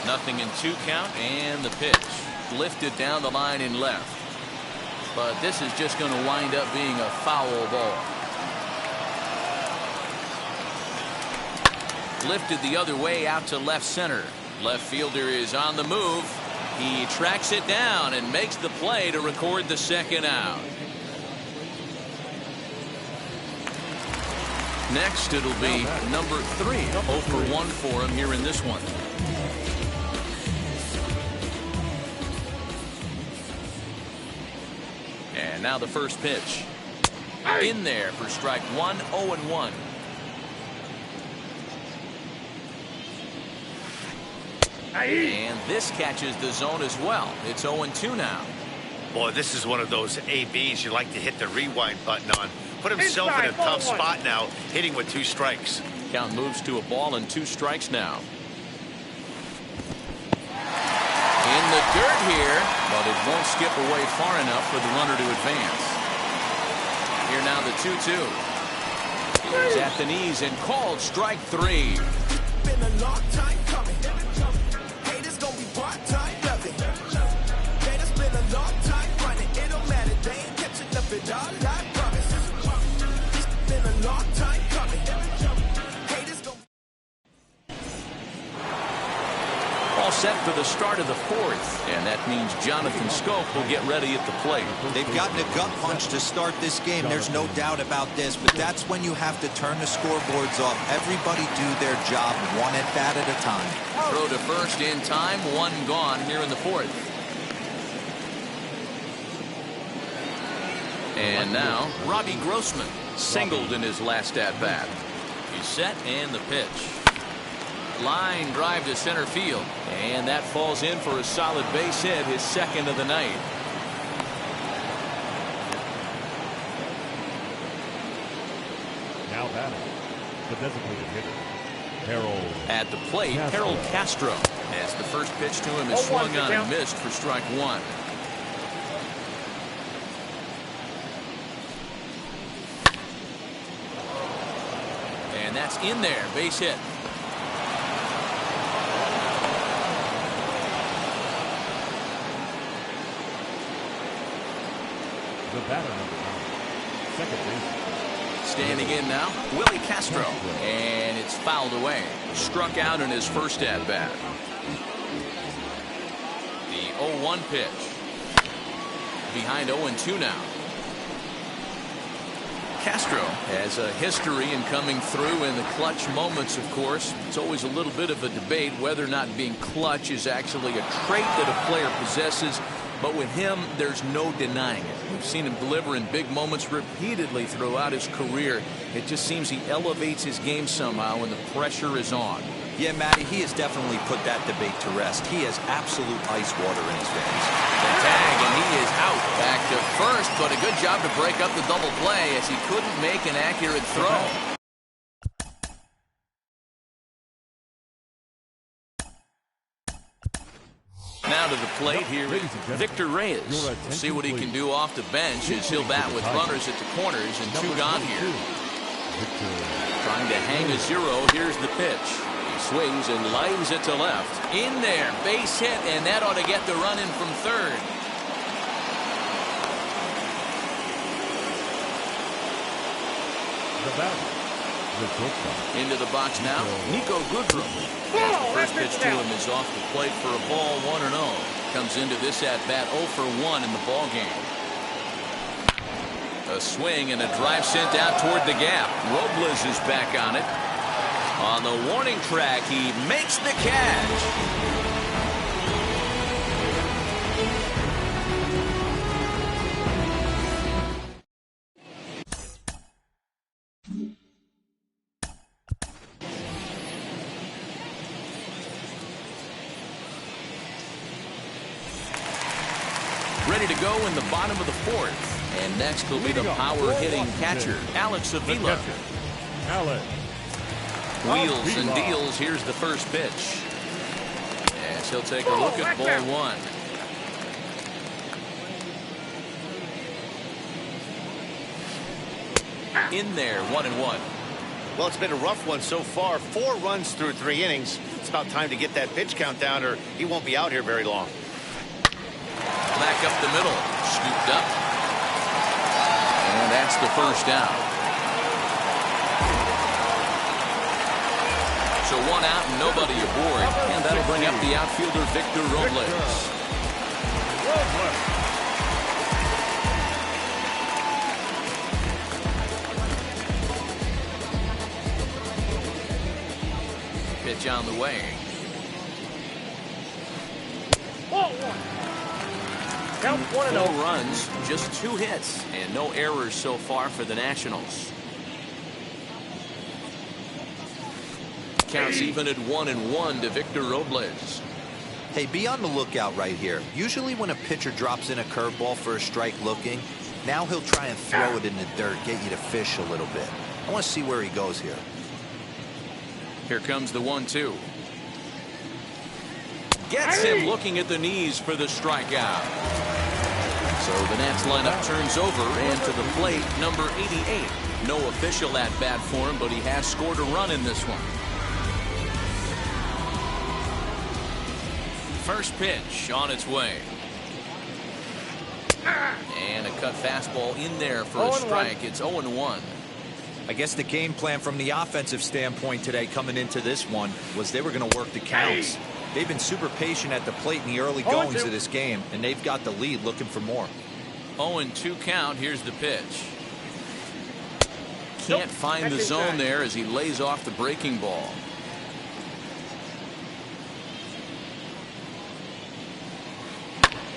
0-2 count, and the pitch lifted down the line in left. But this is just going to wind up being a foul ball. Lifted the other way out to left center. Left fielder is on the move. He tracks it down and makes the play to record the second out. Next, it'll be number 3. 0 for 1 for him here in this one. And now the first pitch. In there for strike 1, 0-1. And this catches the zone as well. It's 0-2 now. Boy, this is one of those ABs you like to hit the rewind button on. Put himself in a tough spot now, hitting with 2 strikes. Count moves to a ball and 2 strikes now. In the dirt here, but it won't skip away far enough for the runner to advance. Here now the 2-2. He's at the knees and called strike 3. Been a long time coming. Haters gonna be part-time loving. Haters been a long time running. It don't matter, they ain't catching up at all, I promise. It's been a long time coming. Haters gonna... All set for the start of the 4th, and that means Jonathan Scope will get ready at the plate. They've gotten a gut punch to start this game. There's no doubt about this, but that's when you have to turn the scoreboards off. Everybody do their job 1 at bat at a time. Throw to first in time, 1 gone here in the 4th. And now Robbie Grossman singled in his last at bat. He's set, and the pitch. Line drive to center field, and that falls in for a solid base hit, his 2nd of the night. Now batting, the designated hitter, Harold. At the plate, Harold Castro, as the first pitch to him is swung on and missed for strike 1. And that's in there, base hit. The batter number 9, second base. Standing in now, Willie Castro, and it's fouled away. Struck out in his first at bat. The 0-1 pitch. Behind 0-2 now. Castro has a history in coming through in the clutch moments, of course. It's always a little bit of a debate whether or not being clutch is actually a trait that a player possesses. But with him, there's no denying it. We've seen him deliver in big moments repeatedly throughout his career. It just seems he elevates his game somehow when the pressure is on. Yeah, Matty, he has definitely put that debate to rest. He has absolute ice water in his veins. The tag, and he is out. Back to first, but a good job to break up the double play as he couldn't make an accurate throw. Now to the plate here, Victor Reyes. We'll see what he can do off the bench as he'll bat with runners at the corners and 2 gone here. Trying to hang a 0. Here's the pitch. He swings and lines it to left. In there, base hit, and that ought to get the run in from third. The batter, the shortstop. Into the box now, Nico Goodrum. The first pitch to him is off the plate for a ball, 1-0. Comes into this at bat 0 for 1 in the ball game. A swing and a drive sent out toward the gap. Robles is back on it. On the warning track, he makes the catch. Ready to go in the bottom of the 4th. And next will be the power-hitting catcher, Alex Avila. Alex. Wheels and deals. Here's the first pitch. As he'll take a look at ball 1. In there, 1-1. Well, it's been a rough one so far. 4 runs through 3 innings. It's about time to get that pitch count down, or he won't be out here very long. Back up the middle. Scooped up. And that's the first down. So one out and nobody aboard. And that'll bring up the outfielder, Victor Robles. Pitch on the way. Count 1-0. 4 runs, just 2 hits, and no errors so far for the Nationals. Counts even at 1-1 to Victor Robles. Hey, be on the lookout right here. Usually when a pitcher drops in a curveball for a strike looking, now he'll try and throw it in the dirt, get you to fish a little bit. I want to see where he goes here. Here comes the 1-2. Gets him looking at the knees for the strikeout. So the Nats lineup turns over, and to the plate, number 88. No official at bat for him, but he has scored a run in this one. First pitch on its way. And a cut fastball in there for a strike. It's 0-1. I guess the game plan from the offensive standpoint today coming into this one was they were going to work the counts. They've been super patient at the plate in the early goings of this game, and they've got the lead looking for more. 0-2 count. Here's the pitch. Can't find the zone there as he lays off the breaking ball.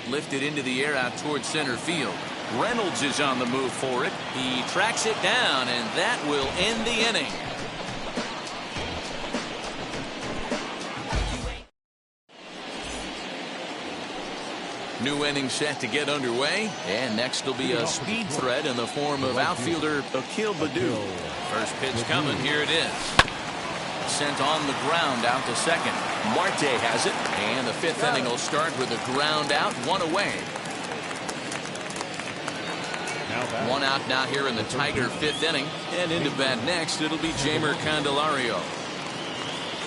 Lifted into the air out towards center field. Reynolds is on the move for it. He tracks it down, and that will end the inning. New inning set to get underway, and next will be a speed threat in the form of outfielder Akil Baddoo. First pitch coming. Here it is. Sent on the ground out to second. Marte has it, and the 5th inning will start with a ground out, 1 away. 1 out now here in the Tiger 5th inning, and into bat next it'll be Jeimer Candelario.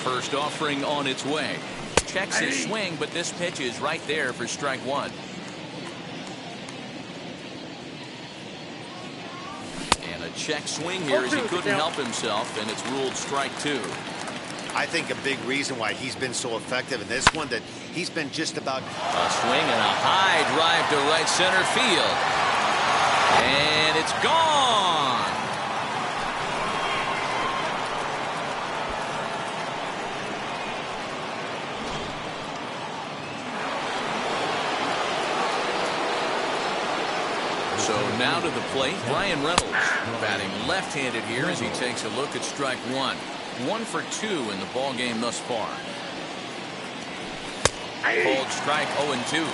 First offering on its way. Checks his swing, but this pitch is right there for strike 1. And a check swing here as he couldn't help himself, and it's ruled strike 2. I think a big reason why he's been so effective in this one that he's been just about a swing and a high drive to right center field. And it's gone. So now to the plate, Brian Reynolds batting left-handed here as he takes a look at strike 1. 1 for 2 in the ball game thus far. Called strike 0-2.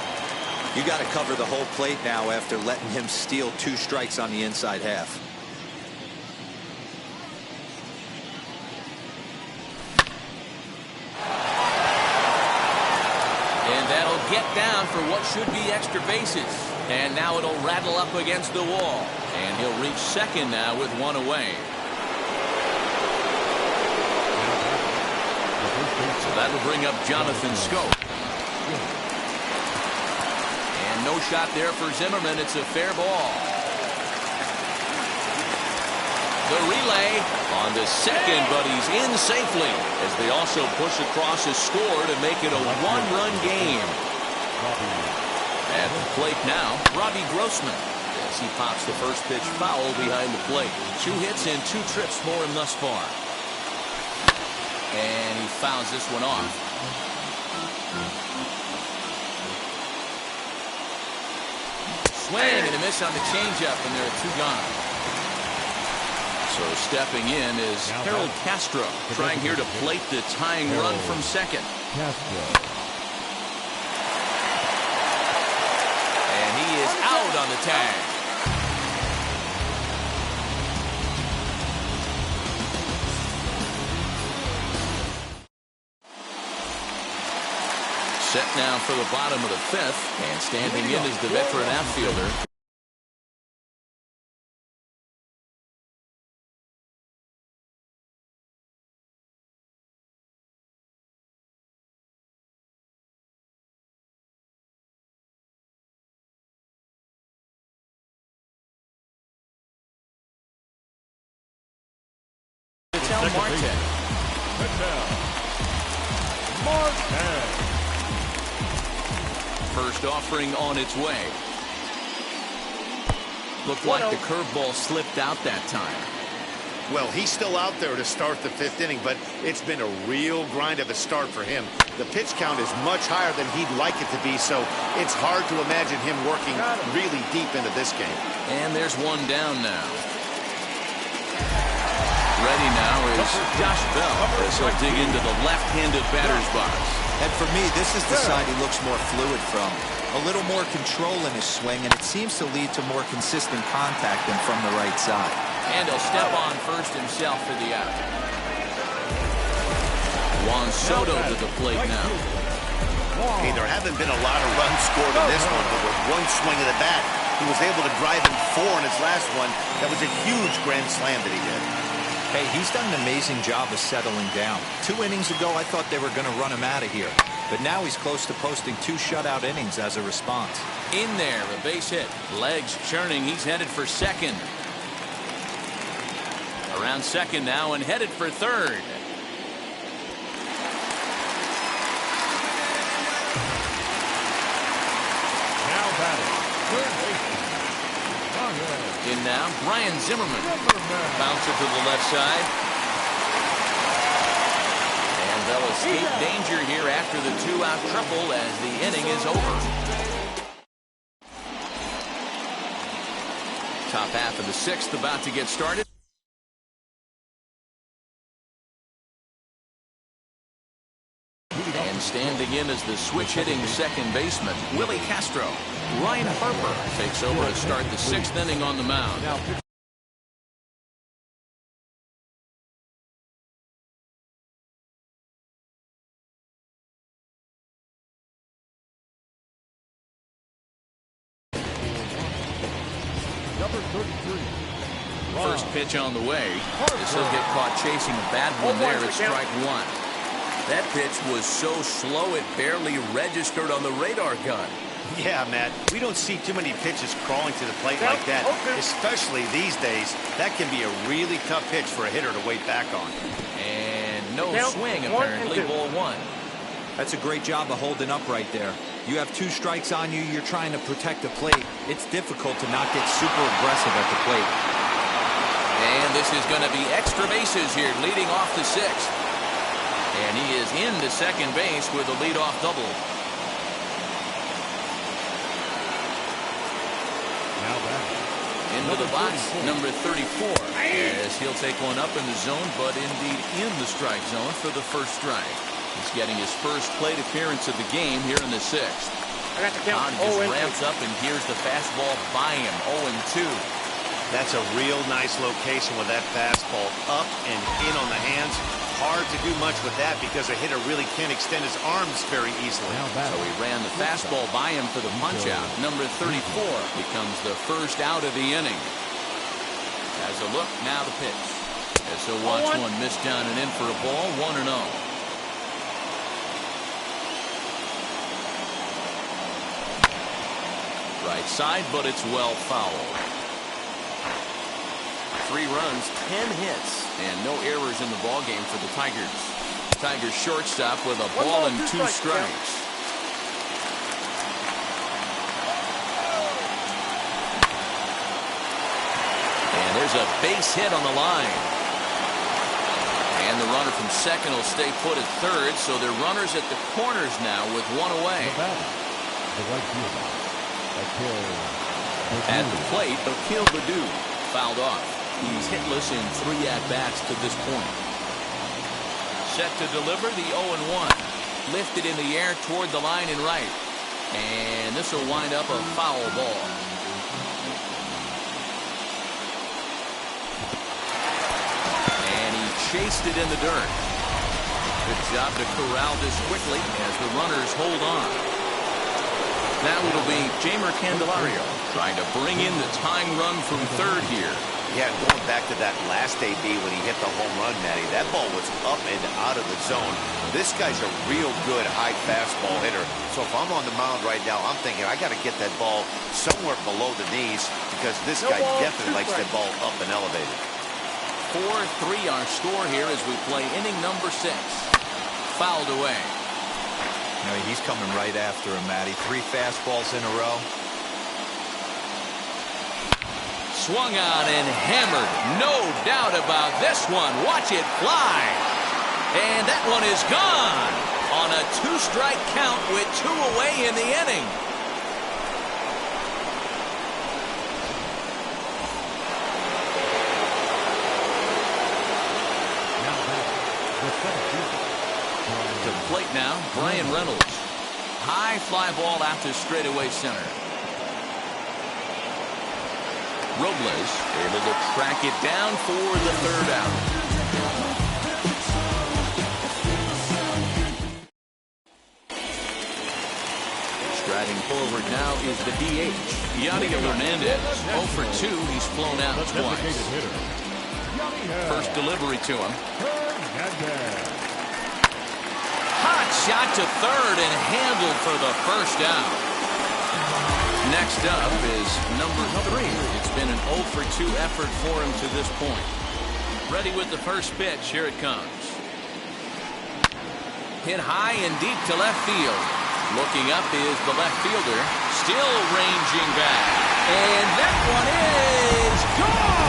You got to cover the whole plate now after letting him steal 2 strikes on the inside half. And that'll get down for what should be extra bases. And now it'll rattle up against the wall. And he'll reach second now with 1 away. So that'll bring up Jonathan Scope. And no shot there for Zimmerman. It's a fair ball. The relay on to second, but he's in safely as they also push across a score to make it a 1-run game. At the plate now, Robbie Grossman as he pops the first pitch foul behind the plate. 2 hits and 2 trips for him thus far. And he fouls this one off. Swing and a miss on the changeup, and there are 2 gone. So stepping in is Harold Castro, trying here to plate the tying run from second. And he is out on the tag. Set now for the bottom of the 5th, and standing in is the veteran outfielder First offering on its way. Looked like the curveball slipped out that time. Well, he's still out there to start the 5th inning, but it's been a real grind of a start for him. The pitch count is much higher than he'd like it to be, so it's hard to imagine him working really deep into this game. And there's one down now. Ready now is Josh Bell as he'll dig into the left-handed batter's box. And for me, this is the side he looks more fluid from. A little more control in his swing, and it seems to lead to more consistent contact than from the right side. And he'll step on first himself for the out. Juan Soto to the plate now. Hey, there haven't been a lot of runs scored in this one, but with one swing of the bat, he was able to drive in 4 in his last one. That was a huge grand slam that he did. Hey, he's done an amazing job of settling down. 2 innings ago, I thought they were going to run him out of here. But now he's close to posting 2 shutout innings as a response. In there, a base hit. Legs churning. He's headed for second. Around second now and headed for third. Now batting. Third baseman. In now, Brian Zimmerman. Bouncer to the left side. And they'll escape danger here after the 2-out triple as the inning is over. Top half of the 6th about to get started. And standing in as the switch-hitting second baseman, Willie Castro. Ryan Harper takes over to start the 6th inning on the mound. Number 33. First pitch on the way. This will get caught chasing a bad one there at strike 1. That pitch was so slow it barely registered on the radar gun. Yeah, Matt, we don't see too many pitches crawling to the plate like that, especially these days. That can be a really tough pitch for a hitter to wait back on. And no swing, apparently. Ball 1. That's a great job of holding up right there. You have 2 strikes on you. You're trying to protect the plate. It's difficult to not get super aggressive at the plate. And this is going to be extra bases here, leading off the 6th. And he is into second base with a leadoff double. Now batting. Into the box, number 34. As he'll take one up in the zone, but indeed in the strike zone for the first strike. He's getting his first plate appearance of the game here in the 6th. He just ramps up and here's the fastball by him. 0-2. That's a real nice location with that fastball up and in on the hands. Hard to do much with that because a hitter really can't extend his arms very easily. So he ran the fastball by him for the punch-out. Number 34 becomes the first out of the inning. As a look, now the pitch. As he'll watch one miss down and in for a ball, 1-0. Right side, but it's well fouled. 3 runs, 10 hits, and no errors in the ballgame for the Tigers. Tigers shortstop with a ball and 2 strikes. And there's a base hit on the line. And the runner from second will stay put at third, so they're runners at the corners now with 1 away. The right fielder. At the plate, Akil Baddoo fouled off. He's hitless in 3 at-bats to this point. Set to deliver the 0-1. Lifted in the air toward the line and right. And this will wind up a foul ball. And he chased it in the dirt. Good job to corral this quickly as the runners hold on. Now it'll be Jamer Candelario trying to bring in the tying run from third here. Yeah, going back to that last AB when he hit the home run, Matty, that ball was up and out of the zone. This guy's a real good high fastball hitter. So if I'm on the mound right now, I'm thinking I got to get that ball somewhere below the knees because this guy definitely likes that ball up and elevated. 4-3 our score here as we play inning number 6. Fouled away. No, he's coming right after him, Matty. 3 fastballs in a row. Swung on and hammered. No doubt about this one. Watch it fly. And that one is gone on a 2-strike count with 2 away in the inning. To the plate now, Brian Reynolds. High fly ball out to straightaway center. Robles able to track it down for the 3rd out. Striding forward now is the DH, Yadier Hernandez. 0 for 2. He's flown out twice. First delivery to him. Hot shot to 3rd and handled for the 1st out. Next up is number 3. It's been an 0 for 2 effort for him to this point. Ready with the first pitch. Here it comes. Hit high and deep to left field. Looking up is the left fielder. Still ranging back. And that one is gone!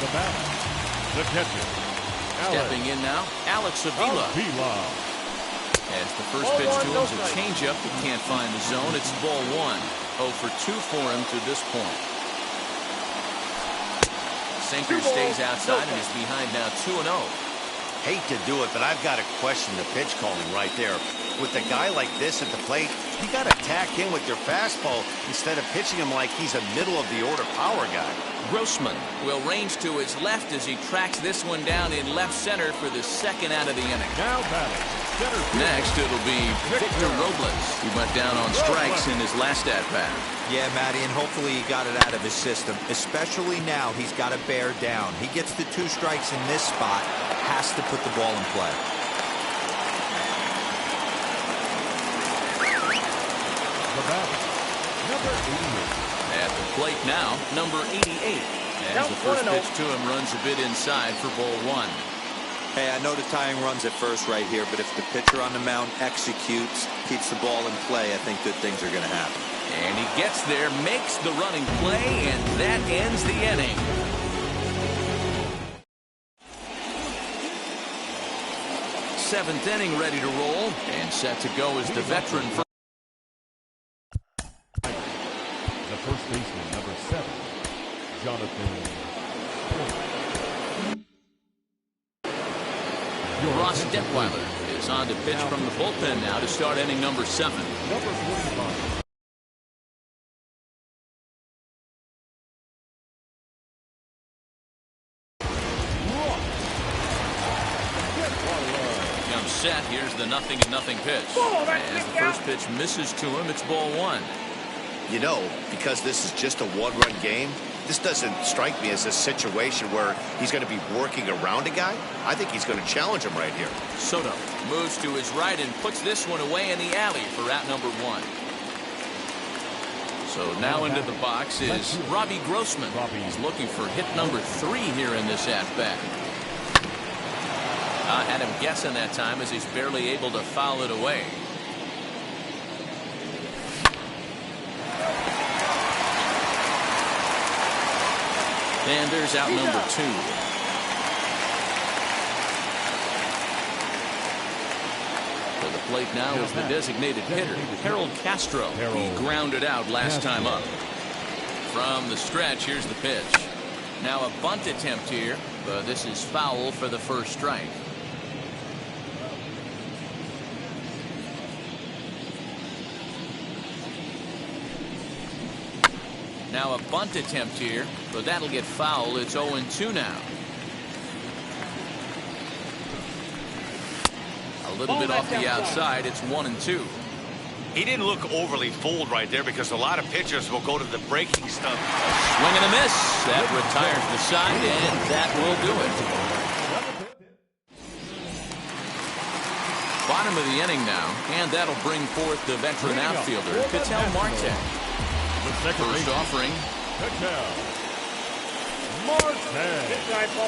The batter, the catcher, Stepping in now, Alex Avila. As the first pitch to him is a changeup that can't find the zone. It's ball 1. 0 for 2 for him to this point. Sinker stays outside and is behind now 2-0. Hate to do it, but I've got to question the pitch calling right there. With a guy like this at the plate, you got to tack in with your fastball instead of pitching him like he's a middle-of-the-order power guy. Grossman will range to his left as he tracks this one down in left center for the 2nd out of the inning. Now batting, center field. Next, it'll be Victor Robles. He went down on strikes in his last at-bat. Yeah, Matty, and hopefully he got it out of his system. Especially now, he's got to bear down. He gets the 2 strikes in this spot, has to put the ball in play. The batter, number 88. At the plate now, number 88. As the first pitch to him runs a bit inside for ball 1. Hey, I know the tying run's at first right here, but if the pitcher on the mound executes, keeps the ball in play, I think good things are going to happen. And he gets there, makes the running play, and that ends the inning. Seventh inning ready to roll, and set to go is the veteran. The first baseman, number 7, Jonathan. Ross Detweiler is on to pitch from the bullpen now to start inning number 7. Number 45. Comes set. Here's the 0-0 pitch. As the first pitch misses to him, it's ball 1. You know, because this is just a 1-run game, this doesn't strike me as a situation where he's going to be working around a guy. I think he's going to challenge him right here. Soto moves to his right and puts this one away in the alley for out number 1. So now into the box is Robbie Grossman. He's looking for hit number 3 here in this at-bat. I had him guessing that time as he's barely able to foul it away. And there's out number 2. For the plate now is the designated hitter, Harold Castro. He grounded out last time up. From the stretch, here's the pitch. Now a bunt attempt here, but this is foul for the first strike. Now a bunt attempt here, but that'll get foul. It's 0-2 now. A little bit off the outside. It's 1-2. He didn't look overly fooled right there because a lot of pitchers will go to the breaking stuff. Swing and a miss. That retires the side, and that will do it. Bottom of the inning now, and that'll bring forth the veteran outfielder, Ketel Marte. First offering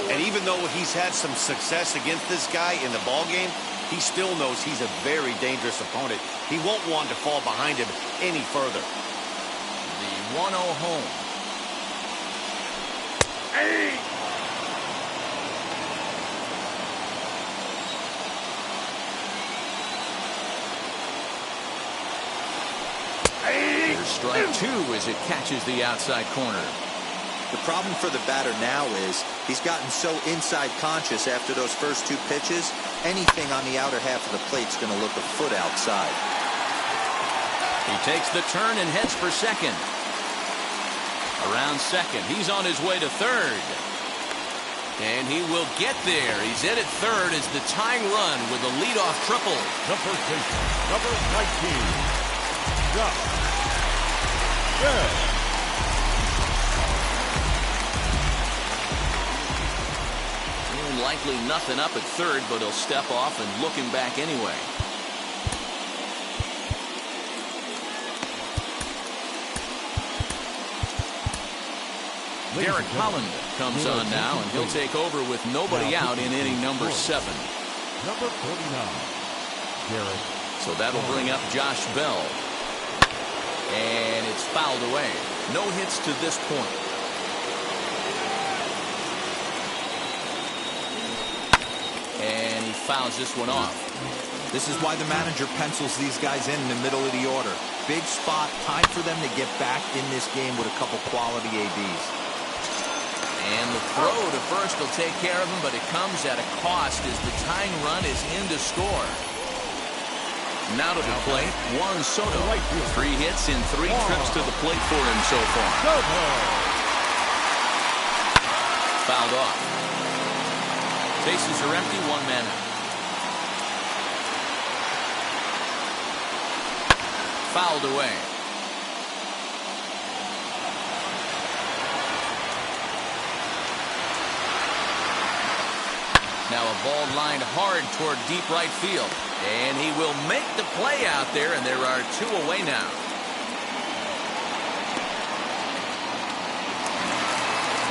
And even though he's had some success against this guy in the ball game, he still knows he's a very dangerous opponent. He won't want to fall behind him any further. The 1-0 home. Here's strike two as it catches the outside corner. The problem for the batter now is he's gotten so inside conscious after those first two pitches. Anything on the outer half of the plate's going to look a foot outside. He takes the turn and heads for second. Around second, he's on his way to third. And he will get there. He's in at third as the tying run with a leadoff triple. The first baseman, number 19, Josh Bell. Likely nothing up at third, but he'll step off and look him back anyway. Derek Holland comes on now, and he'll take over with nobody out in inning number 7. Number 49, Derek. So that'll bring up Josh Bell. And it's fouled away. No hits to this point. And he fouls this one off. This is why the manager pencils these guys in the middle of the order. Big spot, time for them to get back in this game with a couple quality ABs. And the throw to first will take care of him, but it comes at a cost as the tying run is in to score. Now to the plate, Juan Soto. 3 hits in 3 trips to the plate for him so far. Fouled off. Bases are empty, 1 man out. Fouled away. Now a ball lined hard toward deep right field. And he will make the play out there, and there are 2 away now.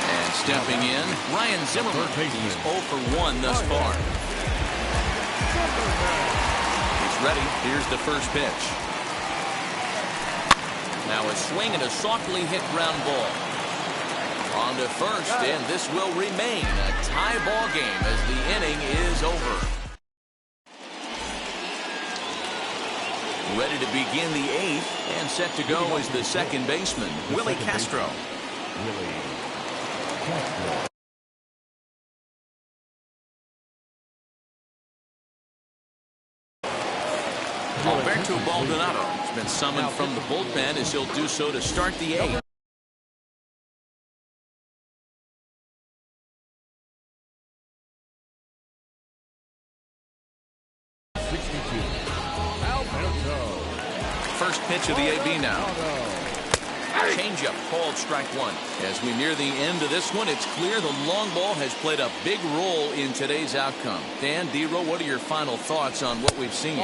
And stepping in, Ryan Zimmerman. He's 0 for 1 thus far. He's ready. Here's the first pitch. Now a swing and a softly hit ground ball. On to first, and this will remain a tie ball game as the inning is over. Ready to begin the 8th, and set to go is the second baseman, Willie Castro. Alberto Baldonado has been summoned from the bullpen as he'll do so to start the 8th. First pitch of the AB now. Changeup called strike 1. As we near the end of this one, it's clear the long ball has played a big role in today's outcome. Dan, D-Row, what are your final thoughts on what we've seen?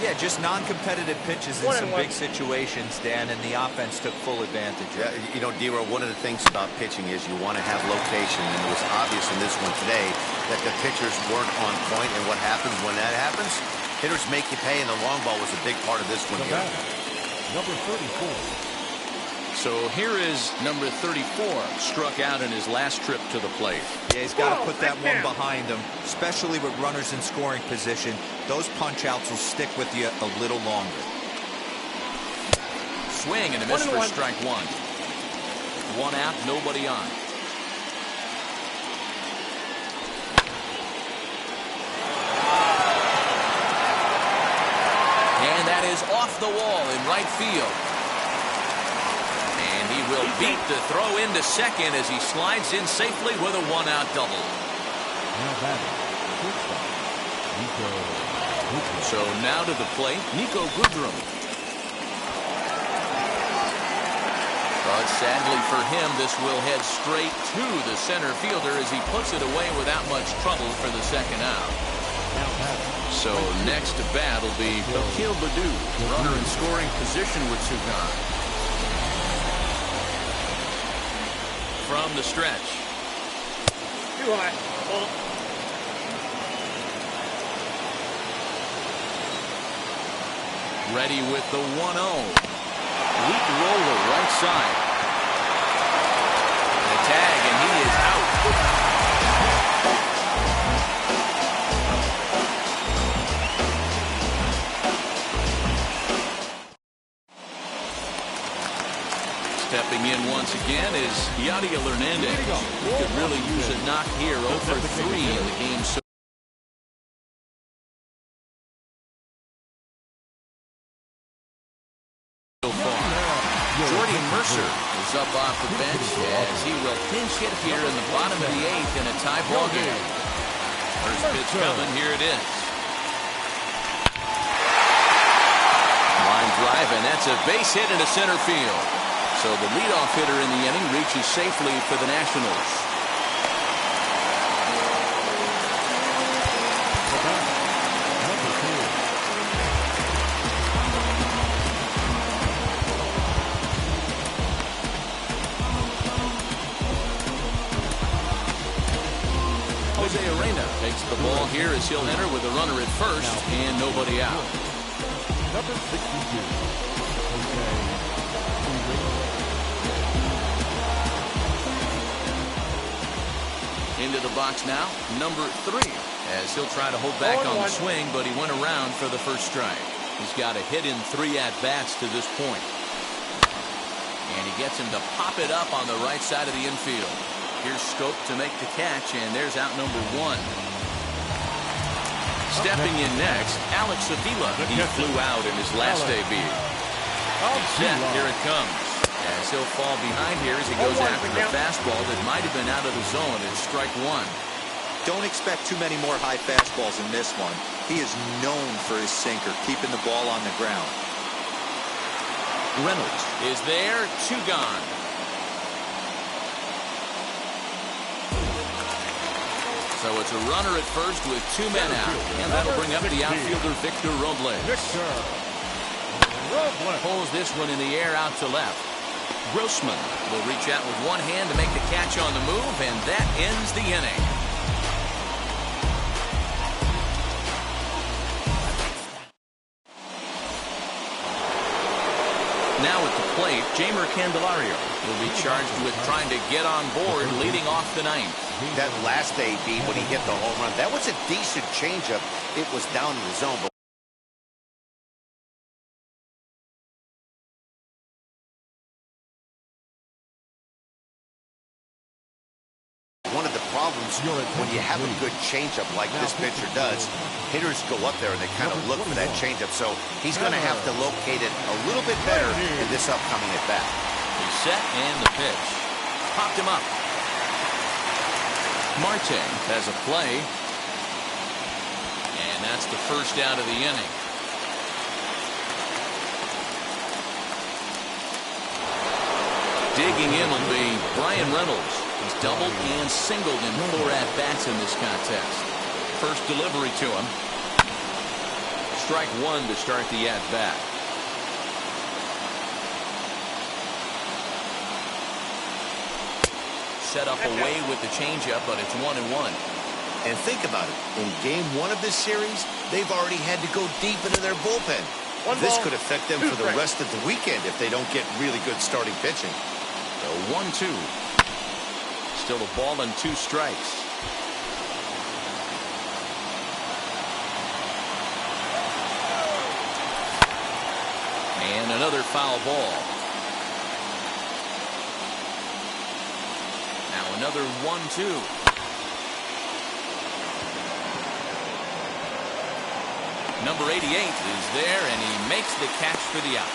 Yeah, just non-competitive pitches in some big situations, Dan, and the offense took full advantage. Yeah, you know, D-Row, one of the things about pitching is you want to have location, and it was obvious in this one today that the pitchers weren't on point, and what happens when that happens? Hitters make you pay, and the long ball was a big part of this one here. Number 34. So here is number 34, struck out in his last trip to the plate. Yeah, he's got to put that one behind him, especially with runners in scoring position. Those punch-outs will stick with you a little longer. Swing and a miss for strike 1. 1 out, nobody on. And that is off the wall in right field. And he will beat the throw into second as he slides in safely with a 1-out double. So now to the plate, Nico Goodrum. But sadly for him, this will head straight to the center fielder as he puts it away without much trouble for the second out. So next to bat will be Akil Baddoo, runner in scoring position with 2 gone. from the stretch. Too high. Ball. Ready with the 1-0. Weak roller right side. The tag, and he is out. Stepping in once again is Yadier Hernandez. He could really use a knock here. 0 for 3 in the game so far. Jordy Mercer is up off the bench as he will pinch hit here in the bottom of the 8th in a tie ball game. First pitch coming. Here it is. Line drive, and that's a base hit into center field. So the leadoff hitter in the inning reaches safely for the Nationals. Jose Arena takes the ball here as he'll enter with a runner at first and nobody out. Number 62. Into the box now, number 3, as he'll try to hold back on the swing, but he went around for the first strike. He's got a hit in 3 at-bats to this point. And he gets him to pop it up on the right side of the infield. Here's Scope to make the catch, and there's out number 1. Stepping in next, Alex Avila. He flew out in his last debut. Set, here it comes. As he'll fall behind here as he goes after the fastball that might have been out of the zone. It's strike 1. Don't expect too many more high fastballs in this one. He is known for his sinker, keeping the ball on the ground. Reynolds is there, 2 gone. So it's a runner at first with 2 men out. And that'll bring up the outfielder Victor Robles. Pulls this one in the air out to left. Grossman will reach out with one hand to make the catch on the move, and that ends the inning. Now at the plate, Jeimer Candelario will be charged with trying to get on board leading off the 9th. That last AB when he hit the home run, that was a decent changeup. It was down in the zone, but one of the problems when you have a good changeup like this pitcher does, hitters go up there and they kind of look for that changeup. So he's going to have to locate it a little bit better in this upcoming at bat. He's set and the pitch. Popped him up. Marte has a play. And that's the first out of the inning. Digging in will be Brian Reynolds. He's doubled and singled in 4 at-bats in this contest. First delivery to him. Strike 1 to start the at-bat. Set up away with the changeup, but it's 1-1. And think about it. In game 1 of this series, they've already had to go deep into their bullpen. This could affect them for the rest of the weekend if they don't get really good starting pitching. So 1-2. Still a ball and 2 strikes. And another foul ball. Now another 1-2. Number 88 is there, and he makes the catch for the out.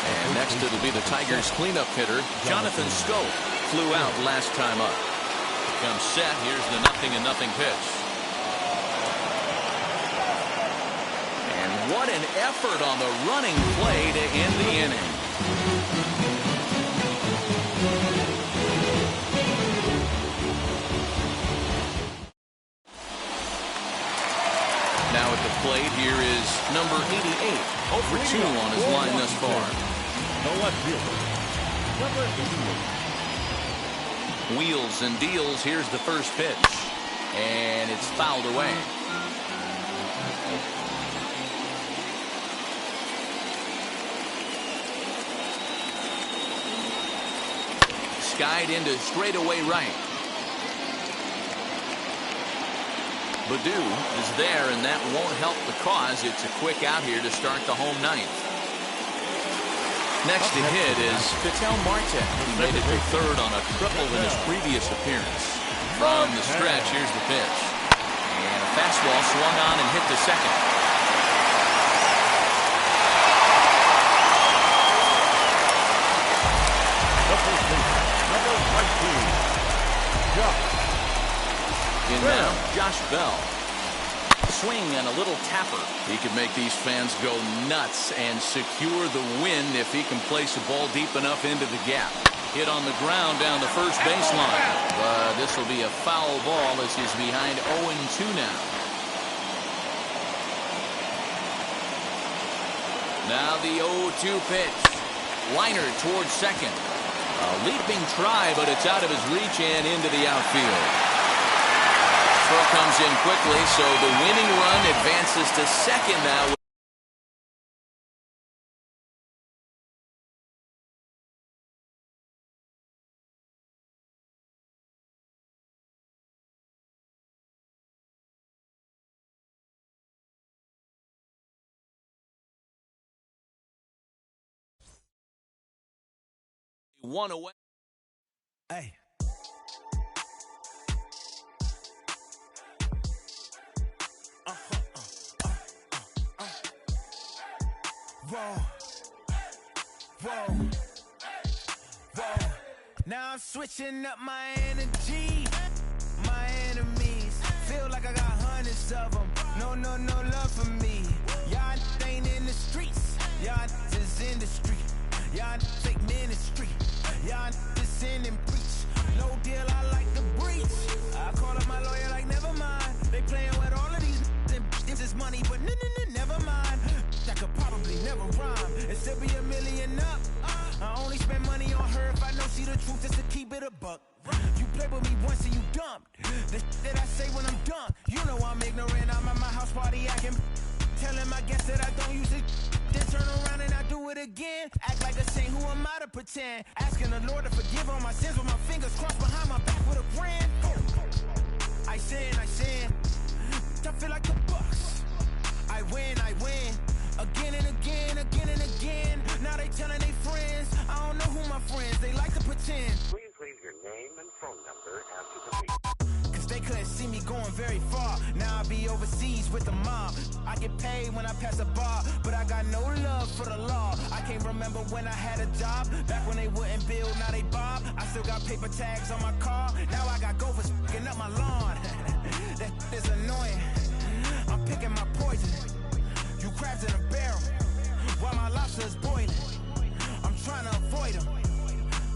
And next it'll be the Tigers cleanup hitter, Jonathan Scope. Flew out last time up. Comes set. Here's the 0-0 pitch. And what an effort on the running play to end the inning. Now at the plate, here is number 88. 0 for 2 on his line thus far. The left fielder, Number 88. Wheels and deals. Here's the first pitch. And it's fouled away. Skied into straightaway right. Badu is there, and that won't help the cause. It's a quick out here to start the home ninth. Next to hit is Ketel Marte. He made it to third on a triple in his previous appearance. From the stretch, here's the pitch. And a fastball swung on and hit to second. Number 19. Josh. In now, Josh Bell. Swing and a little tapper. He could make these fans go nuts and secure the win if he can place a ball deep enough into the gap. Hit on the ground down the first baseline. But this will be a foul ball as he's behind 0-2 now. Now the 0-2 pitch. Liner towards second. A leaping try, but it's out of his reach and into the outfield. Throw comes in quickly, so the winning run advances to second now. 1 away. Hey. Whoa. Whoa. Whoa. Now I'm switching up my energy. My enemies feel like I got hundreds of them. No love for me. Y'all ain't in the streets. Y'all is in the street. Y'all fake ministry. Y'all just sin and preach. No deal, I like the breach. I call up my lawyer like, never mind. They playing with all of these and this is money, but never mind. That could probably never rhyme and still be $1 million up. I only spend money on her if I know she the truth, just to keep it a buck. You play with me once and you dumped. The that I say when I'm done. You know I'm ignorant, I'm at my house party acting. Telling my guests that I don't use it. Then turn around and I do it again. Act like a saint, who am I to pretend? Asking the Lord to forgive all my sins with my fingers crossed behind my back with a grin. I sin. I feel like the Bucks. I win. Again and again. Now they telling their friends. I don't know who my friends, they like to pretend. Please leave your name and phone number after the beep. Cause they couldn't see me going very far. Now I be overseas with the mob. I get paid when I pass a bar, but I got no love for the law. I can't remember when I had a job. Back when they wouldn't build, now they bob. I still got paper tags on my car. Now I got gophers f***ing up my lawn. That is annoying. I'm picking my poison. You crabs in a barrel, while my lobster is boiling. I'm trying to avoid them,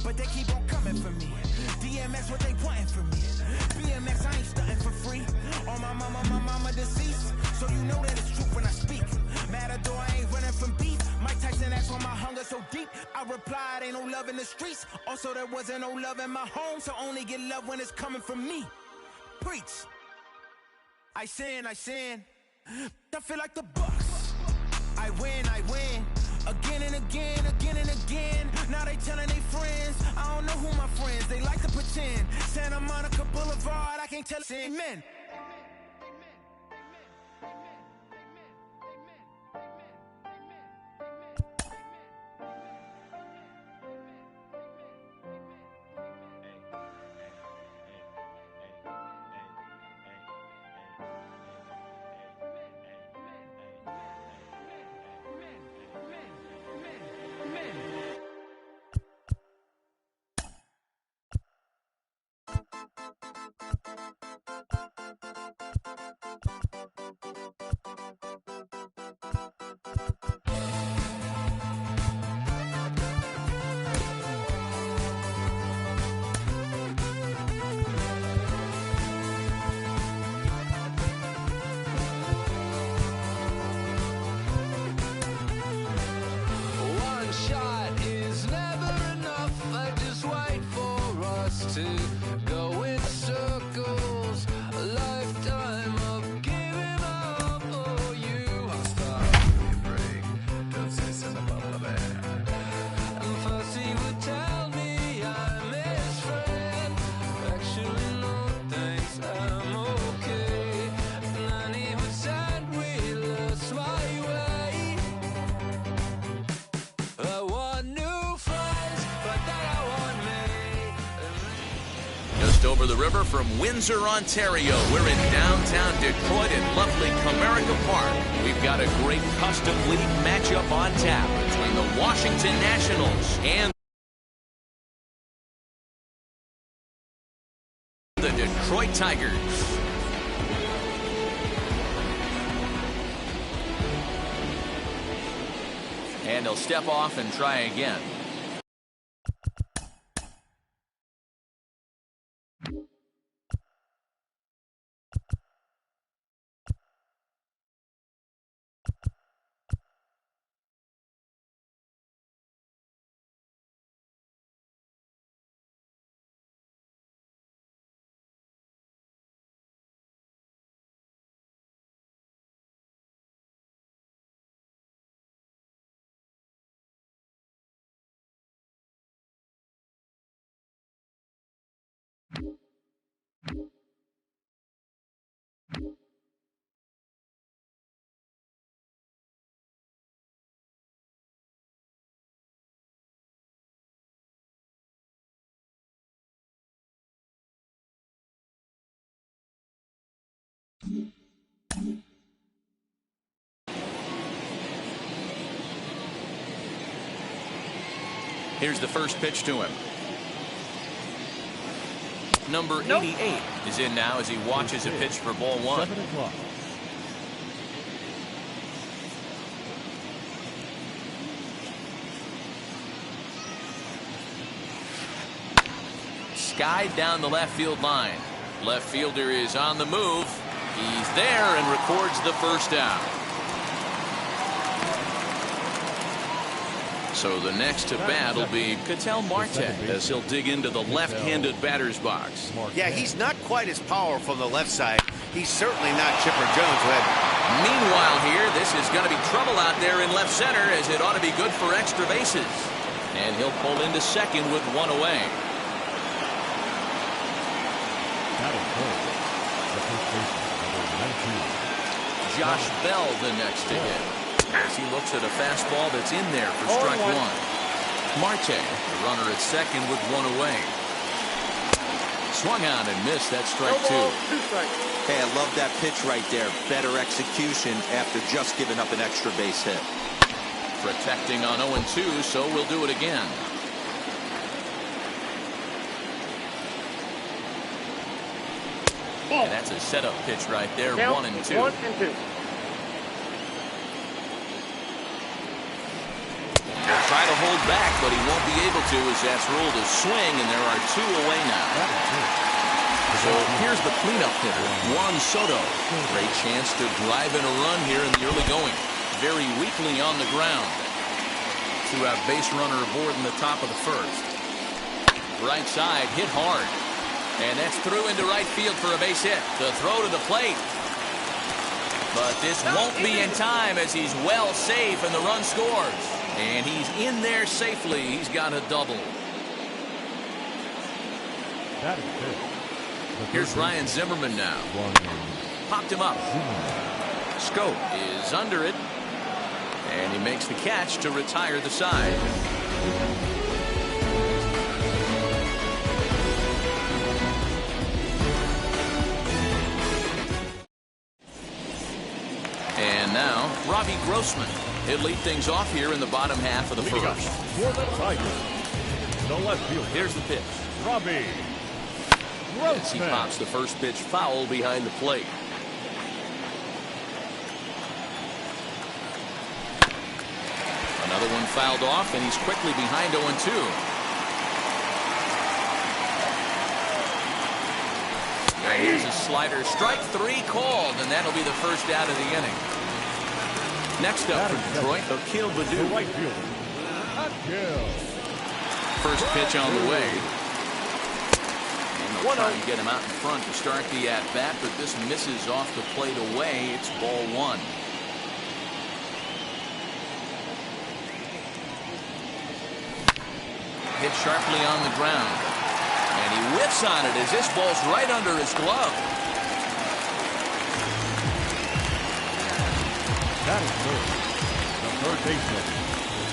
but they keep on coming for me. DMX, what they wanting from me? BMX, I ain't stunting for free. On my mama deceased, so you know that it's true when I speak. Matador, I ain't running from beef. Mike Tyson asked for my hunger so deep. I replied, ain't no love in the streets. Also, there wasn't no love in my home, so only get love when it's coming from me. Preach. I sin. I feel like the Bucks. I win. Again and again. Now they telling their friends. I don't know who my friends, they like to pretend. Santa Monica Boulevard, I can't tell it. Amen. over the river from Windsor, Ontario. We're in downtown Detroit at lovely Comerica Park. We've got a great custom league matchup on tap between the Washington Nationals and the Detroit Tigers. And he'll step off and try again. Here's the first pitch to him. Number 88 is in now as he watches a pitch for ball one. 7 o'clock. Skied down the left field line. Left fielder is on the move. He's there and records the first out. So the next to bat will be KSL Mammo as he'll dig into the left-handed batter's box. Yeah, he's not quite as powerful on the left side. He's certainly not Chipper Jones. Meanwhile here, this is going to be trouble out there in left center as it ought to be good for extra bases. And he'll pull into second with one away. Josh Bell the next to hit as he looks at a fastball that's in there for strike one. Marte, the runner at second with one away. Swung on and missed. That strike two. Hey, I love that pitch right there. Better execution after just giving up an extra base hit. Protecting on 0-2, so we'll do it again. And that's a setup pitch right there. 1-2. 1-2. Try to hold back, but he won't be able to as that's ruled a swing, and there are two away now. So here's the cleanup hitter, Juan Soto. Great chance to drive in a run here in the early going. Very weakly on the ground. Two-out base runner aboard in the top of the first. Right side, hit hard. And that's through into right field for a base hit. The throw to the plate. But this won't be in time as he's well safe and the run scores. And he's in there safely. He's got a double. That is good. Here's Ryan Zimmerman now. Popped him up. Scope is under it. And he makes the catch to retire the side. And now, Robbie Grossman. He'll lead things off here in the bottom half of the first. For the Tigers, the left field. Here's the pitch. Robbie As he Grossman. pops the first pitch foul behind the plate. Another one fouled off, and he's quickly behind 0-2. Here's a slider. Strike three called, and that'll be the first out of the inning. Next up for Detroit, Akil The Baddoo. right fielder. Akil. First pitch on the way. And they'll try and get him out in front to start the at-bat, but this misses off the plate away. It's ball one. Hit sharply on the ground. And he whiffs on it as this ball's right under his glove. That is good. The third baseman.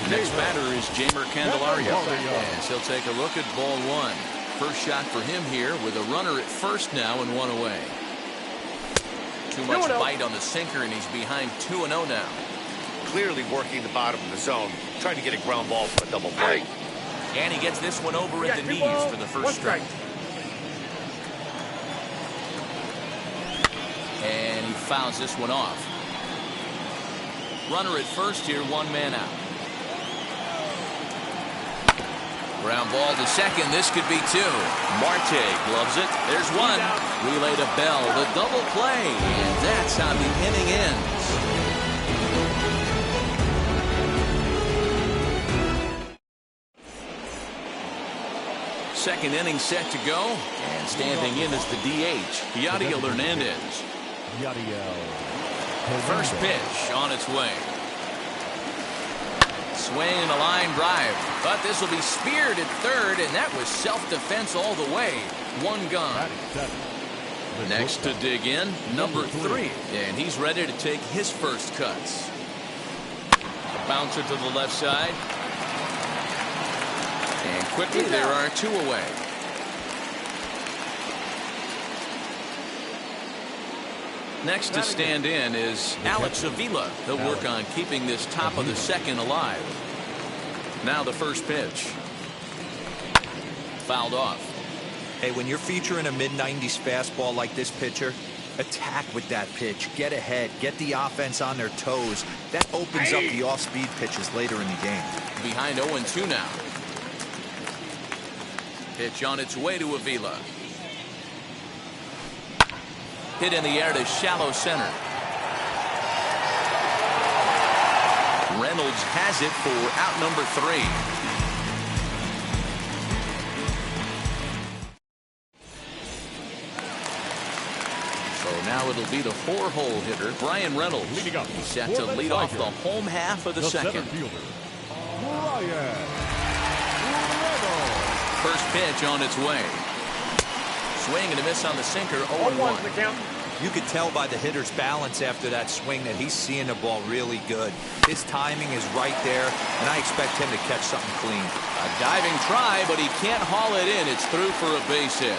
Next batter is Jamer Candelario. Candelario. As he'll take a look at ball one. first shot for him here with a runner at first now and one away. Too much bite on the sinker, and he's behind 2-0 now. Clearly working the bottom of the zone, trying to get a ground ball for a double play. And he gets this one over at the knees for the first strike. And he fouls this one off. Runner at first here, one man out. Ground ball to second. This could be two. Marte gloves it. There's one. Relay to Bell. The double play. And that's how the inning ends. Second inning set to go. And standing in is the DH, Yadiel Hernandez. First pitch on its way. Swing and a line drive, but this will be speared at third, and that was self-defense all the way. One gone. Next to dig in, number 3, and he's ready to take his first cuts. A bouncer to the left side, and quickly there are 2 away. Next to stand in is Alex Avila. He'll work on keeping this top of the second alive. Now the first pitch. Fouled off. Hey, when you're featuring a mid-90s fastball like this pitcher, attack with that pitch. Get ahead. Get the offense on their toes. That opens up the off-speed pitches later in the game. Behind 0-2 now. Pitch on its way to Avila. Hit in the air to shallow center. Reynolds has it for out number 3. So now it'll be the 4-hole hitter, Brian Reynolds. He's set to lead off the home half of the second. First pitch on its way. Swing and a miss on the sinker, 0-1. You could tell by the hitter's balance after that swing that he's seeing the ball really good. His timing is right there, and I expect him to catch something clean. A diving try, but he can't haul it in. It's through for a base hit.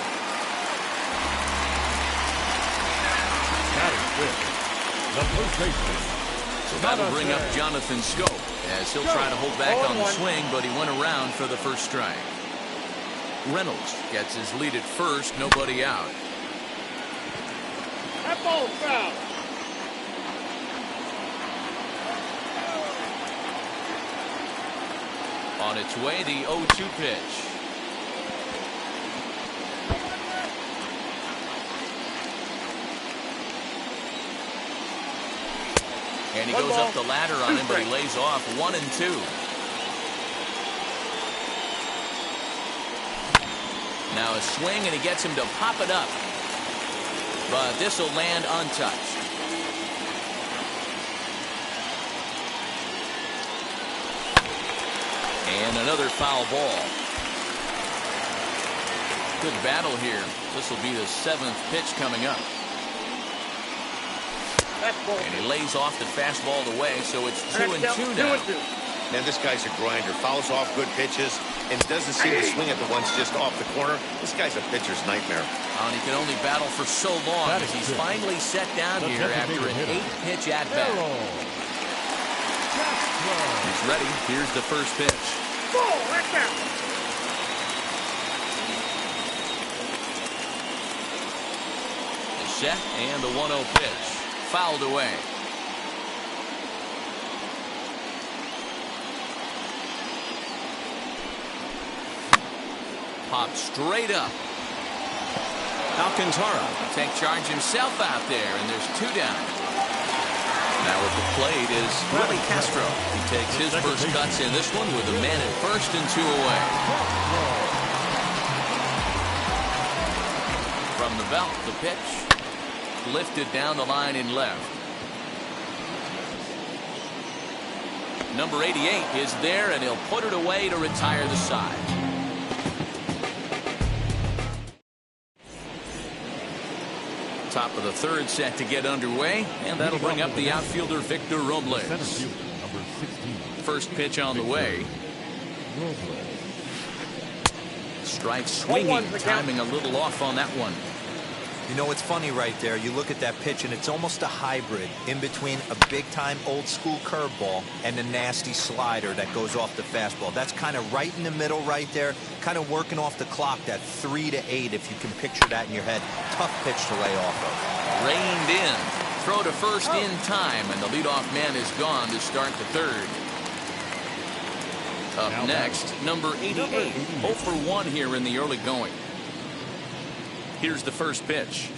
So that'll bring up Jonathan Scope, as he'll try to hold back on the swing, but he went around for the first strike. Reynolds gets his lead at first, nobody out. That ball's foul. On its way, the 0-2 pitch. And he goes up the ladder on him, but he lays off 1-2. Now a swing, and he gets him to pop it up. But this will land untouched. And another foul ball. Good battle here. This will be the 7th pitch coming up. And he lays off the fastball away, so it's 2-2 now. Man, this guy's a grinder. Fouls off good pitches and doesn't seem to swing at the ones just off the corner. This guy's a pitcher's nightmare. And he can only battle for so long as he's finally set down here after an 8-pitch at-bat. He's ready. Here's the first pitch. The set and the 1-0 pitch. Fouled away. Popped straight up. Alcantara will take charge himself out there, and there's 2 down. Now at the plate is Willie Castro. He takes his first cuts in this one with a man at first and 2 away. From the belt, the pitch. Lifted down the line in left. Number 88 is there, and he'll put it away to retire the side. Top of the 3rd set to get underway, and that'll bring up the outfielder Victor Robles. First pitch on the way. Strike swinging, timing a little off on that one. You know, it's funny right there. You look at that pitch, and it's almost a hybrid in between a big-time old-school curveball and a nasty slider that goes off the fastball. That's kind of right in the middle right there, kind of working off the clock, that 3 to 8, if you can picture that in your head. Tough pitch to lay off of. Reined in. Throw to first in time, and the leadoff man is gone to start the third. Up next, number 88. 0 for 1 here in the early going. Here's the first pitch.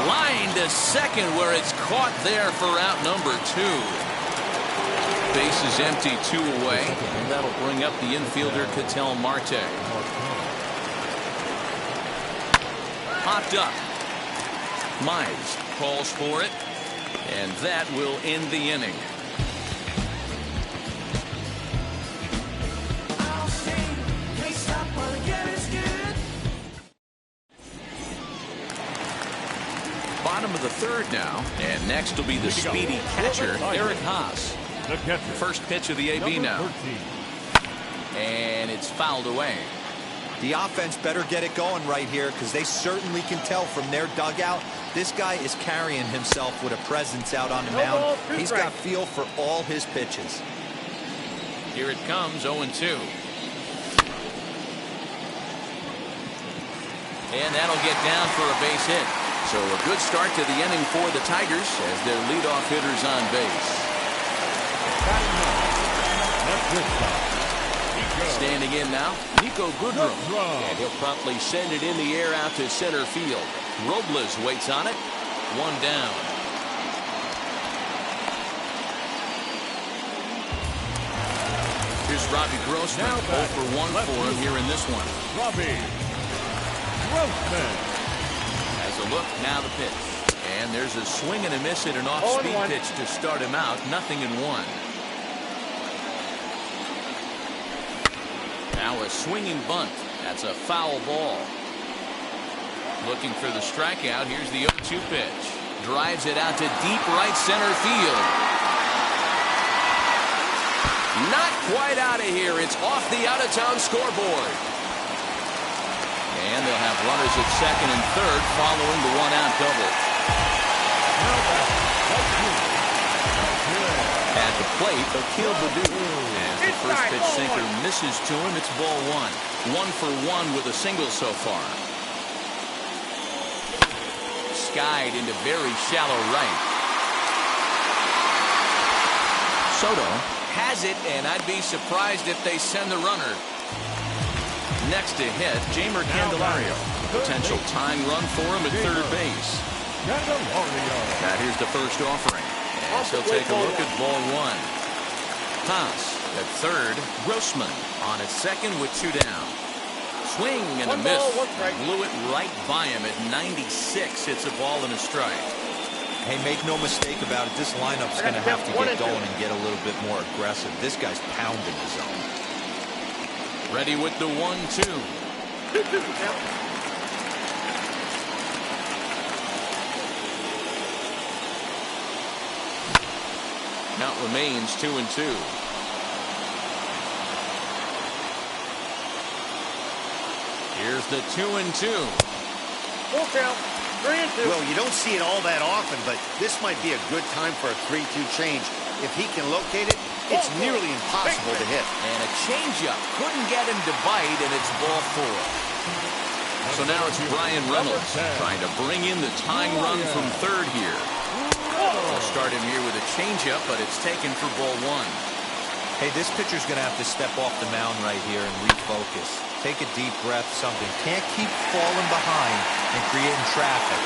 Line to second, where it's caught there for out number 2. Base is empty, 2 away, and that'll bring up the infielder Ketel Marte. Popped up. Mize calls for it, and that will end the inning. Bottom of the third now, and next will be the speedy catcher, Eric Haas. The catcher. First pitch of the AB now. 13. And it's fouled away. The offense better get it going right here, because they certainly can tell from their dugout this guy is carrying himself with a presence out on the mound. He's got feel for all his pitches. Here it comes, 0-2. And that'll get down for a base hit. So a good start to the inning for the Tigers as their leadoff hitter's on base. Standing in now, Nico Goodrum. And he'll promptly send it in the air out to center field. Robles waits on it. 1 down. Here's Robbie Grossman. 0 for 1 for him here in this one. Robbie Grossman. Has a look, now the pitch. And there's a swing and a miss at an off-speed pitch to start him out. 0-1. Now a swinging bunt. That's a foul ball. Looking for the strikeout. Here's the 0-2 pitch. Drives it out to deep right center field. Not quite out of here. It's off the out-of-town scoreboard. And they'll have runners at second and third following the one-out double. At the plate, Akil Baddoo. As the first pitch sinker misses to him, it's ball 1. 1 for 1 with a single so far. Skied into very shallow right. Soto has it, and I'd be surprised if they send the runner. Next to hit, Jamer Candelario. Potential tying run for him at third base. Now here's the first offering. And he'll take a look at ball 1. Haas at third. Grossman on at second with 2 down. Swing and a miss. Blew it right by him at 96. It's a ball and a strike. Hey, make no mistake about it. This lineup's going to have to get going and get a little bit more aggressive. This guy's pounding the zone. Ready with the 1-2. Count remains 2-2. Here's the 2-2. Full count. 3-2. Well, you don't see it all that often, but this might be a good time for a 3-2 change. If he can locate it, it's nearly impossible to hit. And a changeup. Couldn't get him to bite, and it's ball 4. So now it's Brian Reynolds trying to bring in the tying run from third here. They'll start him here with a changeup, but it's taken for ball 1. Hey, this pitcher's going to have to step off the mound right here and refocus. Take a deep breath, something. Can't keep falling behind and creating traffic.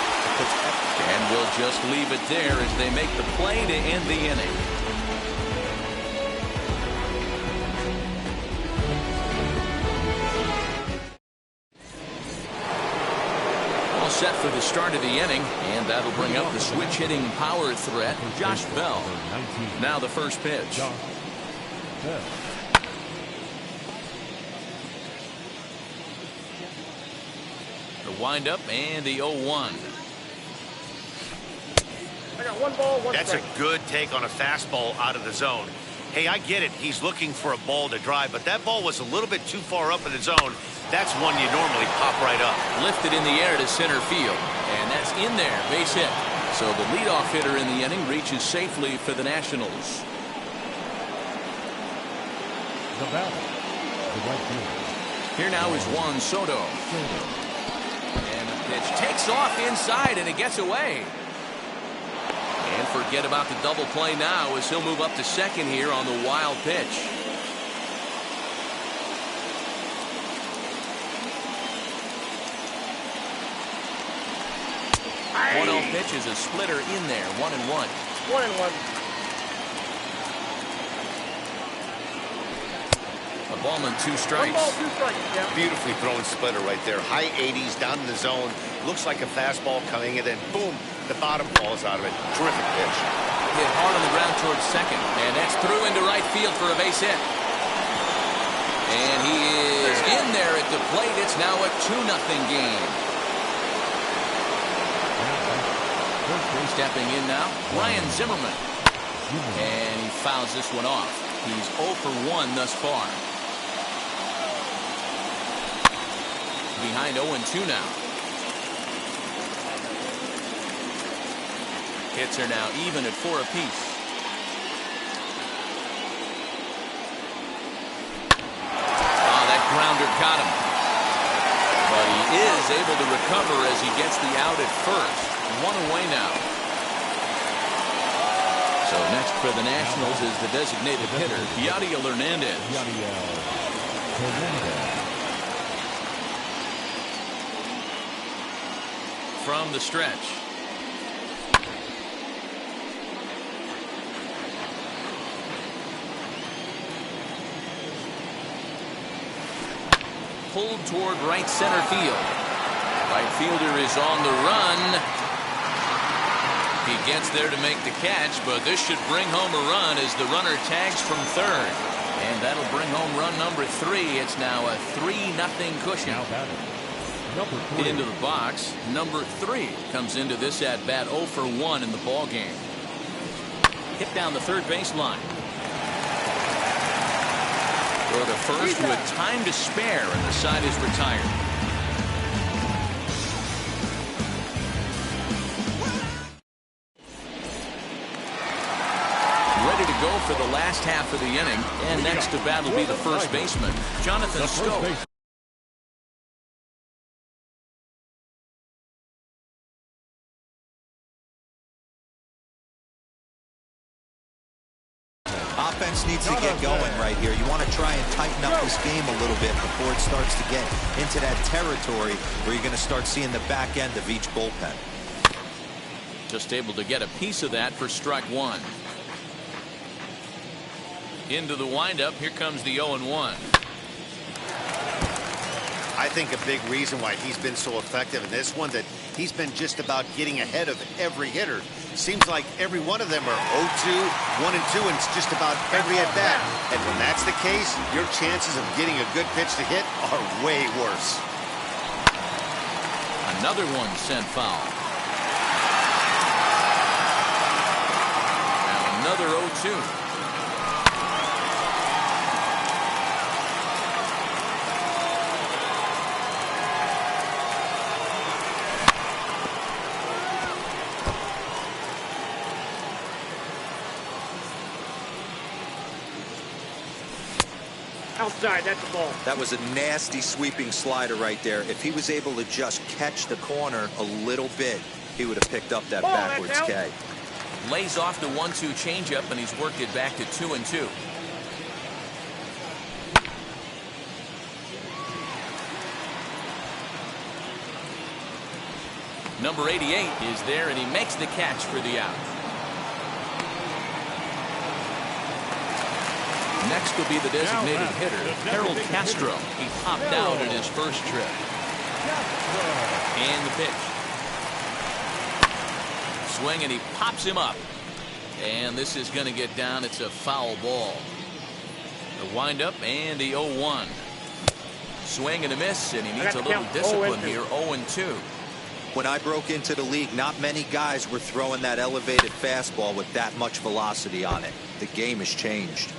And we'll just leave it there as they make the play to end the inning. All set for the start of the inning, and that'll bring up the switch hitting power threat, Josh Bell. Now the first pitch. The windup and the 0-1. I got 1 ball, 1 That's strike. a good take on a fastball out of the zone. Hey, I get it. He's looking for a ball to drive, but that ball was a little bit too far up in the zone. That's one you normally pop right up. Lifted in the air to center field, and that's in there, base hit. So the leadoff hitter in the inning reaches safely for the Nationals. The batter, the right fielder. Here now is Juan Soto. And the pitch takes off inside, and it gets away. And forget about the double play now as he'll move up to second here on the wild pitch. 1-0 pitch is a splitter in there. 1-1. 1-1. A ballman, 2 strikes. 1 ball, 2 strikes. Yeah. Beautifully thrown splitter right there. High 80s down in the zone. Looks like a fastball coming, and then boom, the bottom falls out of it. Terrific pitch. Hit hard on the ground towards second, and that's through into right field for a base hit. And he is in there at the plate. It's now a 2-0 game. Stepping in now, Ryan Zimmerman. And he fouls this one off. He's 0 for 1 thus far. Behind 0-2 now. Hits are now even at 4 apiece. Oh, that grounder caught him. But he is able to recover as he gets the out at first. 1 away now. So next for the Nationals is the designated hitter, Yadiel Hernandez. From the stretch. Pulled toward right center field. Right fielder is on the run. He gets there to make the catch, but this should bring home a run as the runner tags from third. And that'll bring home run number 3. It's now a 3-0 cushion. Into the box, number 3 comes into this at bat 0 for 1 in the ball game. Hit down the third baseline. Go to first with time to spare, and the side is retired. Ready to go for the last half of the inning, and next to bat will be the first baseman, Jonathan Scope. Offense needs to get going right here. You want to try and tighten up this game a little bit before it starts to get into that territory where you're going to start seeing the back end of each bullpen. Just able to get a piece of that for strike 1. Into the windup. Here comes the 0-1. I think a big reason why he's been so effective in this one that he's been just about getting ahead of every hitter. Seems like every one of them are 0-2, 1-2, and it's just about every at bat. And when that's the case, your chances of getting a good pitch to hit are way worse. Another one sent foul. Now another 0-2. Outside, that's the ball. That was a nasty sweeping slider right there. If he was able to just catch the corner a little bit, he would have picked up that backwards K. Lays off the 1-2 changeup, and he's worked it back to 2-2. Number 88 is there, and he makes the catch for the out. Next will be the designated hitter, Harold Castro. He popped out at his first trip. And the pitch. Swing, and he pops him up. And this is going to get down. It's a foul ball. The windup and the 0-1. Swing and a miss, and he needs a little discipline here. 0-2. When I broke into the league, not many guys were throwing that elevated fastball with that much velocity on it. The game has changed.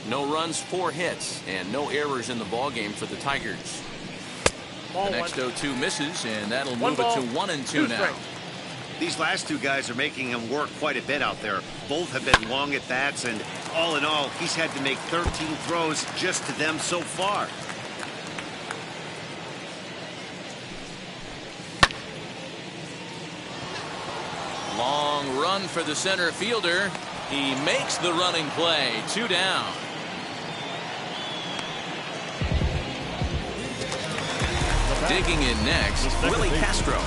No runs, 4 hits, and no errors in the ballgame for the Tigers. The next 0-2 misses, and that'll move it to 1-2 now. These last two guys are making him work quite a bit out there. Both have been long at bats, and all in all, he's had to make 13 throws just to them so far. Long run for the center fielder. He makes the running play. 2 down. Digging in next, Willie Castro.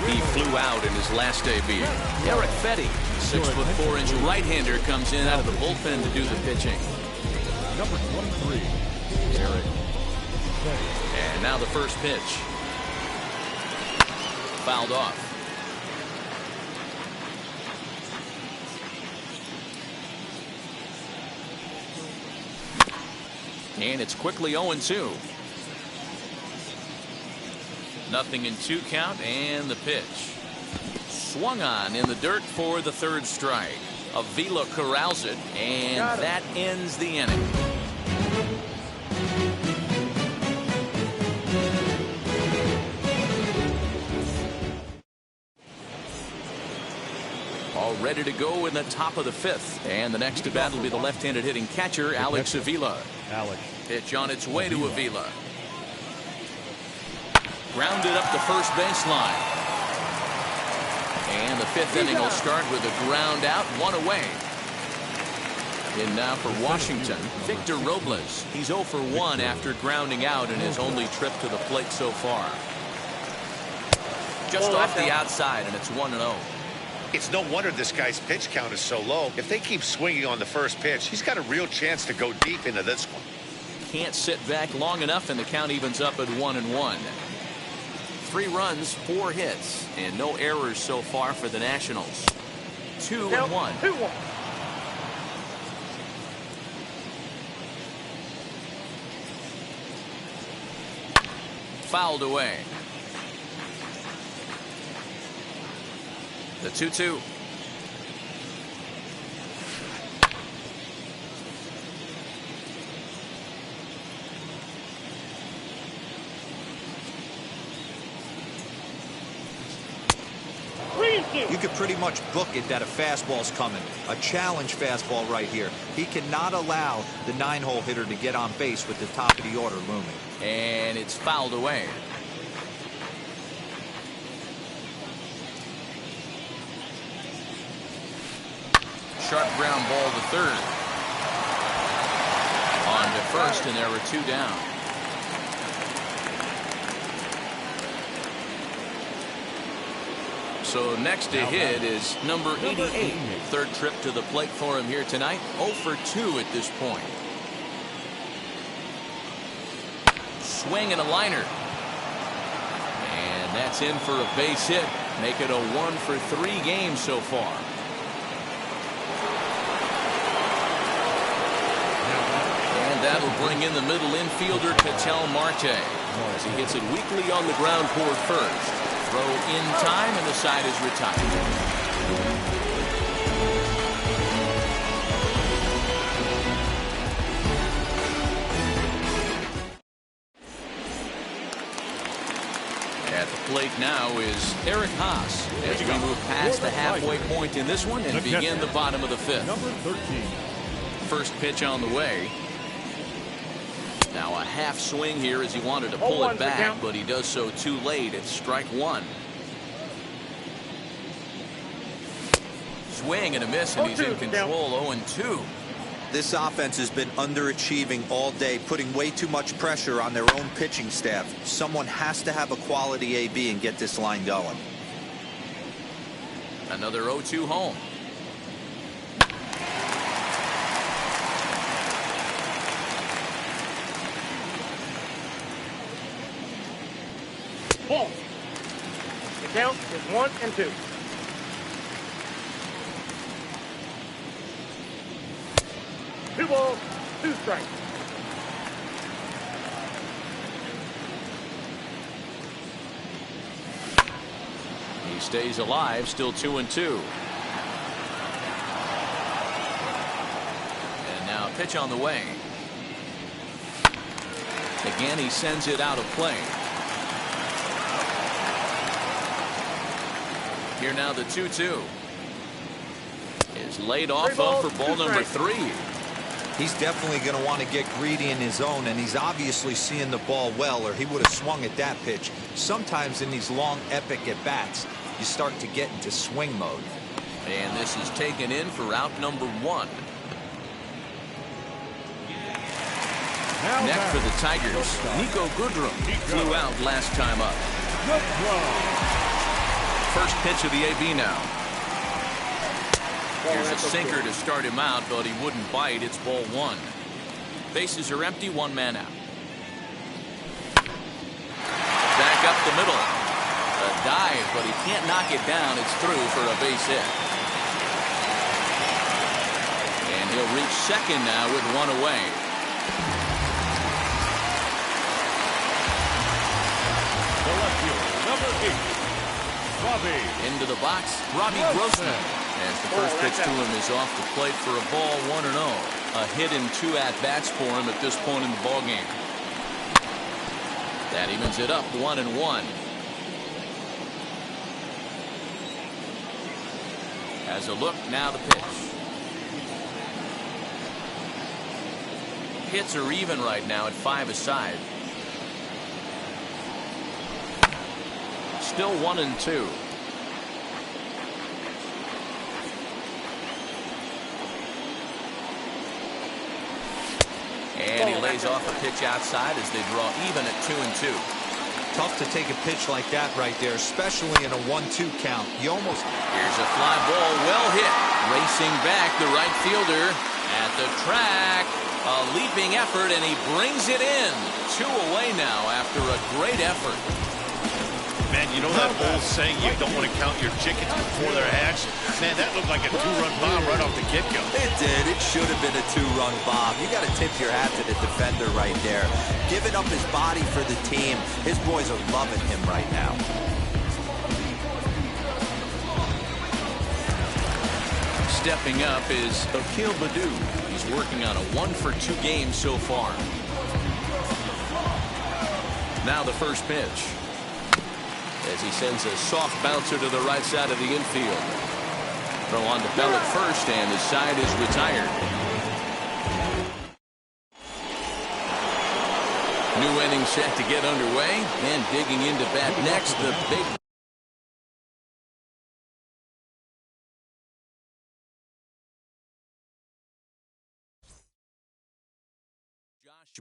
He flew out in his last debut. Eric Fetty, 6'4" right-hander, comes in out of the bullpen to do the pitching. Number 23, Eric Fetty. And now the first pitch. Fouled off. And it's quickly 0-2. Nothing in 2 count, and the pitch. Swung on in the dirt for the 3rd strike. Avila corrals it, and that ends the inning. All ready to go in the top of the 5th. And the next to bat will be the left-handed hitting catcher, Alex Avila. Pitch on its way to Avila. Grounded up the first baseline. And the 5th inning will start with a ground out, 1 away. In now for Washington, Victor Robles. He's 0 for 1 after grounding out in his only trip to the plate so far. Just off the outside, and it's 1-0. It's no wonder this guy's pitch count is so low. If they keep swinging on the first pitch, he's got a real chance to go deep into this one. Can't sit back long enough, and the count evens up at 1-1. 3 runs, 4 hits, and no errors so far for the Nationals. 2-1. 2-1. Fouled away. The 2-2. You could pretty much book it that a fastball's coming. A challenge fastball right here. He cannot allow the 9-hole hitter to get on base with the top of the order looming. And it's fouled away. Sharp ground ball to 3rd. On to 1st, and there were 2 down. So next to hit is number 88. 3rd trip to the plate for him here tonight. 0 for 2 at this point. Swing and a liner. And that's in for a base hit. Make it a 1 for 3 game so far. And that'll bring in the middle infielder, Ketel Marte, as he hits it weakly on the ground toward first. Throw in time, and the side is retired. At the plate now is Eric Haas as we move past the halfway point in this one and begin the bottom of the 5th. Number 13. First pitch on the way. Now a half swing here as he wanted to pull it back, but he does so too late. It's strike 1. Swing and a miss, and he's in control. 0-2. This offense has been underachieving all day, putting way too much pressure on their own pitching staff. Someone has to have a quality AB and get this line going. Another 0-2 home. Ball. The count is 1-2. Two balls, 2 strikes. He stays alive, still 2-2. And now pitch on the way. Again, he sends it out of play. Here now the 2-2 is laid off for ball number 3. He's definitely going to want to get greedy in his zone, and he's obviously seeing the ball well, or he would have swung at that pitch. Sometimes in these long, epic at-bats, you start to get into swing mode. And this is taken in for out number 1. Next for the Tigers, Nico Goodrum flew out last time up. First pitch of the AB now. Here's a sinker to start him out, but he wouldn't bite. It's ball 1. Bases are empty, 1 man out. Back up the middle. A dive, but he can't knock it down. It's through for a base hit. And he'll reach second now with 1 away. The left fielder, number 8, Robbie. Into the box, Robbie Grossman. As the first pitch to him is off the plate for a ball, 1-0. A hit in 2 at-bats for him at this point in the ballgame. That evens it up, 1-1. As a look, now the pitch. Hits are even right now at 5 aside. Still 1-2. And he lays off a pitch outside as they draw even at 2-2. Tough to take a pitch like that right there, especially in a 1-2 count. You almost... Here's a fly ball, well hit. Racing back, the right fielder at the track. A leaping effort, and he brings it in. 2 away now after a great effort. Man, you know that old saying, you don't want to count your chickens before they're hatched? Man, that looked like a 2-run bomb right off the get-go. It did. It should have been a 2-run bomb. You got to tip your hat to the defender right there. Giving up his body for the team. His boys are loving him right now. Stepping up is Akil Baddoo. He's working on a 1-for-2 game so far. Now the first pitch. As he sends a soft bouncer to the right side of the infield. Throw on to Bell at first, and the side is retired. New inning set to get underway, and digging into bat next, the big Josh